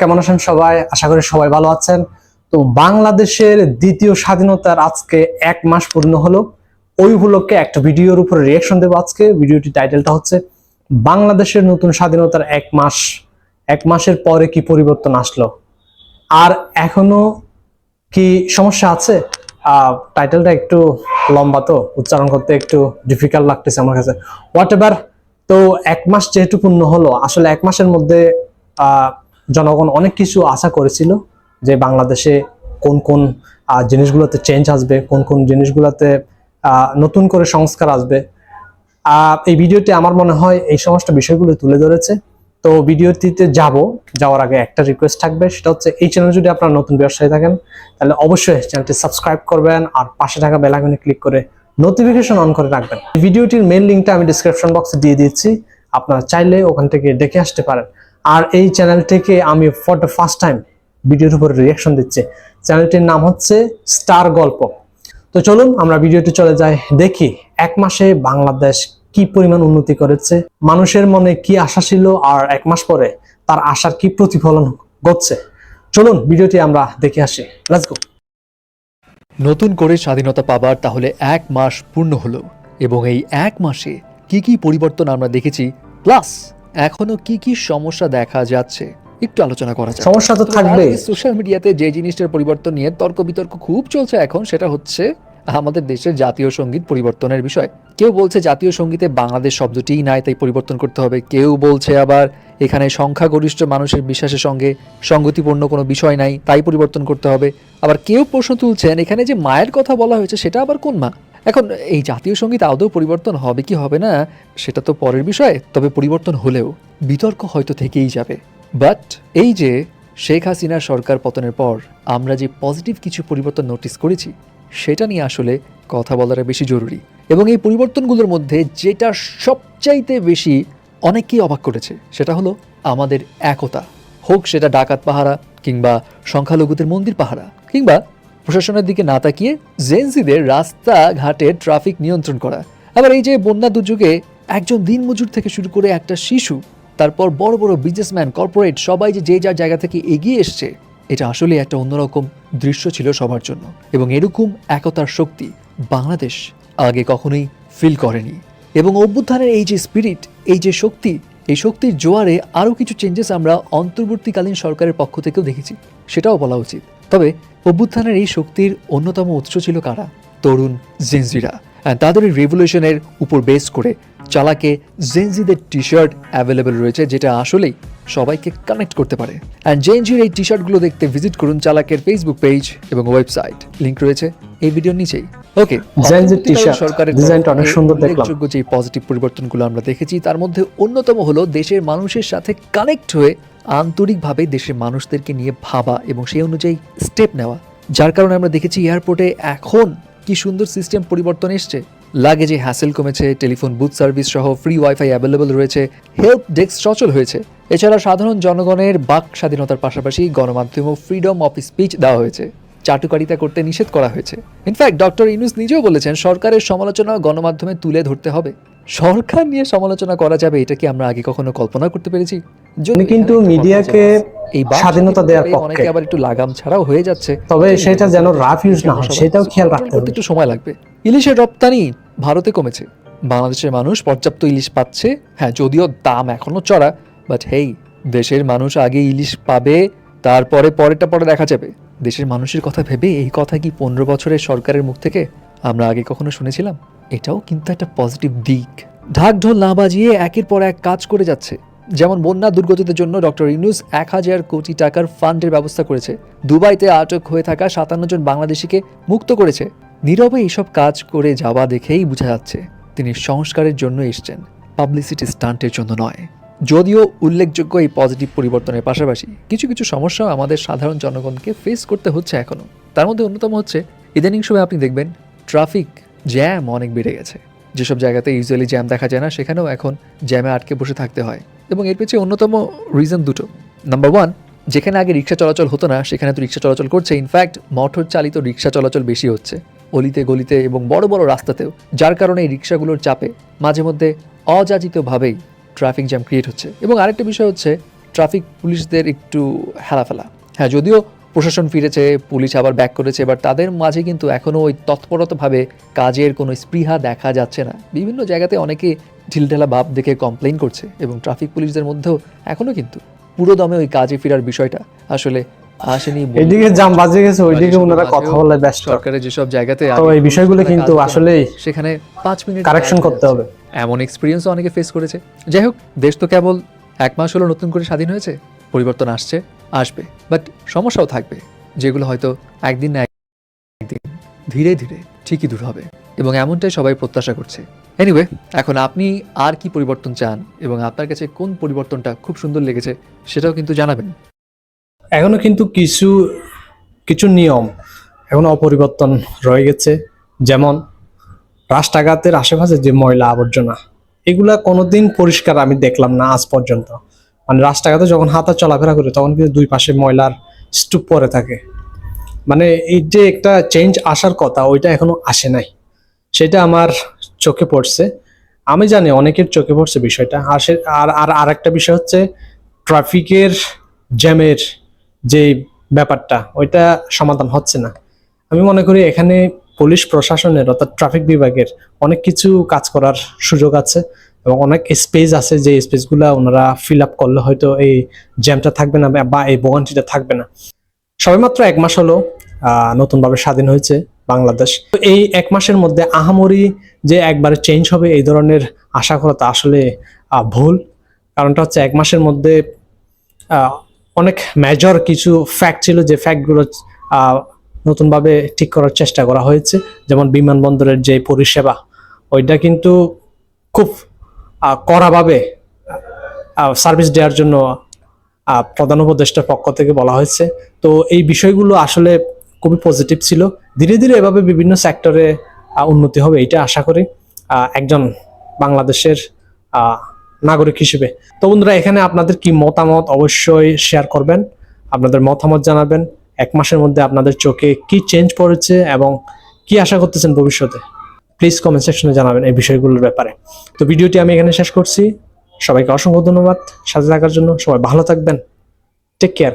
কেমন আছেন সবাই? আশা করি সবাই ভালো আছেন। তো বাংলাদেশের দ্বিতীয় স্বাধীনতার আজকে 1 মাস পূর্ণ হলো। ওই উপলক্ষে একটা ভিডিওর উপরে রিয়াকশন দেবো আজকে। ভিডিওটির টাইটেলটা হচ্ছে বাংলাদেশের নতুন স্বাধীনতার 1 মাস, 1 মাসের পরে কি পরিবর্তন আসলো, আর এখনো কি সমস্যা আছে। টাইটেলটা একটু লম্বা, তো উচ্চারণ করতে একটু ডিফিকাল্ট লাগতেছে আমার কাছে। What ever. তো 1 মাস যেহেতু পূর্ণ হলো, আসলে 1 মাসের মধ্যে জনগণ অনেক কিছু আশা করেছিল যে বাংলাদেশে কোন কোন জিনিসগুলোতে চেঞ্জ আসবে, কোন কোন জিনিসগুলোতে নতুন করে সংস্কার আসবে। এই ভিডিওটি আমার মনে হয় এই সমস্ত বিষয়গুলো তুলে ধরেছে। তো ভিডিওটিতে যাওয়ার আগে একটা রিকোয়েস্ট থাকবে, সেটা হচ্ছে এই চ্যানেল যদি আপনারা নতুন ব্যবসায়ী থাকেন তাহলে অবশ্যই চ্যানেলটি সাবস্ক্রাইব করবেন আর পাশে থাকা বেল আইকনে ক্লিক করে নোটিফিকেশন অন করে রাখবেন। ভিডিওটির মেইন লিঙ্কটা আমি ডিসক্রিপশন বক্সে দিয়ে দিচ্ছি, আপনারা চাইলে ওখান থেকে দেখে আসতে পারেন। আর এই চ্যানেল থেকে আমি ফর দ্য ফার্স্ট টাইম ভিডিওর উপর রিয়াকশন দিচ্ছি। চ্যানেলটির নাম হচ্ছে স্টার গল্প। তো চলুন আমরা ভিডিওটি চলে যাই, দেখি 1 মাসে বাংলাদেশ কি পরিমাণ উন্নতি করেছে, মানুষের মনে কি আশা ছিল, আর 1 মাস পরে তার আশার কি প্রতিফলন ঘটছে। চলুন ভিডিওটি আমরা দেখে আসি। Let's go. নতুন করে স্বাধীনতা পাবার তাহলে 1 মাস পূর্ণ হলো, এবং এই 1 মাসে কি কি পরিবর্তন আমরা দেখেছি, প্লাস এখনো কি কি সমস্যা দেখা যাচ্ছে একটু আলোচনা করা যাক। সমস্যা তো থাকবে। সোশ্যাল মিডিয়াতে যে জিনিসটার পরিবর্তন নিয়ে তর্ক বিতর্ক খুব চলছে এখন, সেটা হচ্ছে আমাদের দেশের জাতীয় সঙ্গীত পরিবর্তনের বিষয়। কেউ বলছে জাতীয় সঙ্গীতে বাংলাদেশ শব্দটিই নাই, তাই পরিবর্তন করতে হবে। কেউ বলছে আবার এখানে সংখ্যাগরিষ্ঠ মানুষের বিশ্বাসের সঙ্গে সঙ্গতিপূর্ণ কোনো বিষয় নাই, তাই পরিবর্তন করতে হবে। আবার কেউ প্রশ্ন তুলছেন এখানে যে মায়ের কথা বলা হয়েছে সেটা আবার কোন মা। এখন এই জাতীয় সঙ্গীত আদৌ পরিবর্তন হবে কি হবে না সেটা তো পরের বিষয়, তবে পরিবর্তন হলেও বিতর্ক হয়তো থেকেই যাবে। বাট এই যে শেখ হাসিনার সরকার পতনের পর আমরা যে পজিটিভ কিছু পরিবর্তন নোটিস করেছি, সেটা নিয়ে আসলে কথা বলাটা বেশি জরুরি। এবং এই পরিবর্তনগুলোর মধ্যে যেটা সবচাইতে বেশি অনেককেই অবাক করেছে সেটা হলো আমাদের একতা। হোক সেটা ডাকাত পাহারা, কিংবা সংখ্যালঘুদের মন্দির পাহারা, কিংবা প্রশাসনের দিকে না তাকিয়ে জেনজিদের রাস্তাঘাটে ট্রাফিক নিয়ন্ত্রণ করা। আবার এই যে বন্যা দুর্যোগে একজন দিনমজুর থেকে শুরু করে একটা শিশু, তারপর বড় বড় বিজনেসম্যান, কর্পোরেট সবাই যে যার জায়গা থেকে এগিয়ে এসছে, এটা আসলে একটা অন্যরকম দৃশ্য ছিল সবার জন্য। এবং এরকম একতার শক্তি বাংলাদেশ আগে কখনোই ফিল করেনি। এবং অভ্যুত্থানের এই যে স্পিরিট, এই যে শক্তি, এই শক্তির জোয়ারে আরও কিছু চেঞ্জেস আমরা অন্তর্বর্তীকালীন সরকারের পক্ষ থেকেও দেখেছি, সেটাও বলা উচিত। তবে অভ্যুত্থানের এই শক্তির অন্যতম উৎস ছিল কারা? তরুণ জেনজিরা। তাদের এই রেভলিউশনের উপর বেস করে চালাকে জেনজিদের টি শার্ট অ্যাভেলেবেল রয়েছে, যেটা আসলেই সবাইকে কানেক্ট করতে পারে। অ্যান্ড জেনজির এই টি শার্টগুলো দেখতে ভিজিট করুন চালাকের ফেসবুক পেজ এবং ওয়েবসাইট, লিংক রয়েছে এই ভিডিওর নিচেই। ওকে, সরকারের ডিজাইনটা অনেক সুন্দর দেখলাম। উল্লেখযোগ্য যে পজিটিভ পরিবর্তনগুলো আমরা দেখেছি তার মধ্যে অন্যতম হলো দেশের মানুষের সাথে কানেক্ট হয়ে আন্তরিকভাবে দেশের মানুষদেরকে নিয়ে ভাবা এবং সেই অনুযায়ী স্টেপ নেওয়া। যার কারণে আমরা দেখেছি এয়ারপোর্টে এখন কি সুন্দর সিস্টেম পরিবর্তন এসছে। লাগেজে হ্যাসেল কমেছে, টেলিফোন বুথ সার্ভিস সহ ফ্রি ওয়াইফাই অ্যাভেলেবল রয়েছে, হেল্প ডেস্ক সচল হয়েছে। এছাড়া সাধারণ জনগণের বাক স্বাধীনতার পাশাপাশি গণমাধ্যমেও ফ্রিডম অফ স্পিচ দেওয়া হয়েছে, চাটুকারিতা করতে নিষেধ করা হয়েছে। ইনফ্যাক্ট ডক্টর ইউনূস নিজেও বলেছেন সরকারের সমালোচনা গণমাধ্যমে তুলে ধরতে হবে। সরকার নিয়ে সমালোচনা করা যাবে, এটা কি আমরা আগে কখনো কল্পনা করতে পেরেছি? কিন্তু মিডিয়াকে এই স্বাধীনতা দেওয়ার পক্ষে, অনেকে আবার একটু লাগাম ছাড়াও হয়ে যাচ্ছে, তবে সেটা যেন রাফ ইউজ না হয় সেটাও খেয়াল রাখতে হবে। একটু সময় লাগবে। ইলিশের রপ্তানি ভারতে কমেছে, বাংলাদেশের মানুষ পর্যাপ্ত ইলিশ পাচ্ছে। হ্যাঁ, যদিও দাম এখনো চড়া, বাট হেই, দেশের মানুষ আগে ইলিশ পাবে, তারপরে পরেরটা পরে দেখা যাবে। দেশের মানুষের কথা ভেবে এই কথা কি 15 বছরের সরকারের মুখ থেকে আমরা আগে কখনো শুনেছিলাম? এটাও কিন্তু একটা পজিটিভ দিক। ঢাক ঢোল না বাজিয়ে একের পর এক কাজ করে যাচ্ছে। যেমন বন্যা দুর্গতদের জন্য ডক্টর ইউনূস 1000 কোটি টাকার ফান্ডের ব্যবস্থা করেছে। দুবাইতে আটক হয়ে থাকা 57 জন বাংলাদেশিকে মুক্ত করেছে। নীরবে এইসব কাজ করে যাওয়া দেখেই বোঝা যাচ্ছে তিনি সংস্কারের জন্য এসছেন, পাবলিসিটি স্টান্টের জন্য নয়। যদিও উল্লেখযোগ্য এই পজিটিভ পরিবর্তনের পাশাপাশি কিছু কিছু সমস্যাও আমাদের সাধারণ জনগণকে ফেস করতে হচ্ছে এখনও। তার মধ্যে অন্যতম হচ্ছে ইদানিং সময় আপনি দেখবেন ট্রাফিক জ্যাম অনেক বেড়ে গেছে। যেসব জায়গাতে ইউজুয়ালি জ্যাম দেখা যায় না, সেখানেও এখন জ্যামে আটকে বসে থাকতে হয়। এবং এর পেছনে অন্যতম রিজন দুটো। নাম্বার 1, যেখানে আগে রিক্সা চলাচল হতো না সেখানে তো রিক্সা চলাচল করছে। ইনফ্যাক্ট মোটর চালিত রিক্সা চলাচল বেশি হচ্ছে অলিতে গলিতে এবং বড় বড় রাস্তাতেও, যার কারণে এই রিক্সাগুলোর চাপে মাঝে মধ্যে অযাচিতভাবেই ট্রাফিক জ্যাম ক্রিয়েট হচ্ছে। এবং আরেকটা বিষয় হচ্ছে ট্রাফিক পুলিশদের একটু হেলাফেলা। হ্যাঁ, যদিও প্রশাসন ফিরেছে, পুলিশ আবার ব্যাক করেছে, বাট তাদের মাঝে কিন্তু এখনও ওই তৎপরতভাবে কাজের কোনো স্পৃহা দেখা যাচ্ছে না। বিভিন্ন জায়গাতে অনেকে ঢিলঢালা ভাব দেখে কমপ্লেইন করছে এবং ট্রাফিক পুলিশদের মধ্যেও এখনও কিন্তু পুরো দমে ওই কাজে ফেরার বিষয়টা আসলে আসেনি। এইদিকে জাম বাজে গেছে, ওইদিকে ওনারা কথা বলে ব্যস্ত। সরকারের যেসব জায়গাতে তো এই বিষয়গুলো কিন্তু আসলেই সেখানে 5 মিনিট কারেকশন করতে হবে। এমন এক্সপিরিয়েন্সও অনেকে ফেস করেছে। যাই হোক, দেশ তো কেবল 1 মাস হলো নতুন করে স্বাধীন হয়েছে, পরিবর্তন আসবে, বাট সমস্যাও থাকবে, যেগুলো হয়তো একদিন না একদিন ধীরে ধীরে ঠিকই দূর হবে, এবং এমনটাই সবাই প্রত্যাশা করছে। এনিওয়ে, এখন আপনি আর কি পরিবর্তন চান এবং আপনার কাছে কোন পরিবর্তনটা খুব সুন্দর লেগেছে সেটাও কিন্তু জানাবেন। এখনো কিন্তু কিছু কিছু নিয়ম এখনো অপরিবর্তন রয়ে গেছে, যেমন রাস্তাঘাটের আশেপাশে যে ময়লা আবর্জনা, এগুলা কোনোদিন পরিষ্কার আমি দেখলাম না আজ পর্যন্ত। মানে রাস্তাঘাটে যখন হাঁটা চলাফেরা করে তখন কিন্তু দুই পাশে ময়লার স্তূপ পড়ে থাকে। মানে এই যে একটা চেঞ্জ আসার কথা, ওইটা এখনো আসে নাই, সেটা আমার চোখে পড়ছে। আমি জানি অনেকের চোখে পড়ছে বিষয়টা। আর একটা বিষয় হচ্ছে ট্রাফিকের জ্যামের যে ব্যাপারটা, ওইটা সমাধান হচ্ছে না। আমি মনে করি এখানে পুলিশ প্রশাসনের অর্থাৎ ট্রাফিক বিভাগের অনেক কিছু কাজ করার সুযোগ আছে এবং অনেক স্পেস আছে, যে স্পেসগুলো ওনারা ফিল আপ করলে হয়তো এই জ্যামটা থাকবে না বা এই ভোগান্তিটা থাকবে না। সবেমাত্র 1 মাস হলো নতুনভাবে স্বাধীন হয়েছে বাংলাদেশ। তো এই 1 মাসের মধ্যে আহামরি যে একবারে চেঞ্জ হবে এই ধরনের আশা করা তা আসলে ভুল। কারণটা হচ্ছে 1 মাসের মধ্যে অনেক মেজর কিছু ফ্যাক্ট ছিল, যে ফ্যাক্টগুলো নতুনভাবে ঠিক করার চেষ্টা করা হয়েছে। যেমন বিমানবন্দরের যে পরিষেবা, ওইটা কিন্তু খুব কড়াভাবে সার্ভিস দেওয়ার জন্য প্রধান উপদেষ্টার পক্ষ থেকে বলা হয়েছে। তো এই বিষয়গুলো আসলে খুবই পজিটিভ ছিল। ধীরে ধীরে এভাবে বিভিন্ন সেক্টরে উন্নতি হবে, এটা আশা করি একজন বাংলাদেশের নাগরিক হিসেবে। তো বন্ধুরা, এখানে আপনাদের কি মতামত অবশ্যই শেয়ার করবেন, আপনাদের মতামত জানাবেন। 1 মাসের মধ্যে আপনাদের চোখে কি চেঞ্জ পড়েছে এবং কি আশা করতেছেন ভবিষ্যতে, প্লিজ কমেন্ট সেকশনে জানাবেন এই বিষয়গুলোর ব্যাপারে। তো ভিডিওটি আমি এখানে শেষ করছি। সবাইকে অসংখ্য ধন্যবাদ সাথে থাকার জন্য। সবাই ভালো থাকবেন, টেক কেয়ার।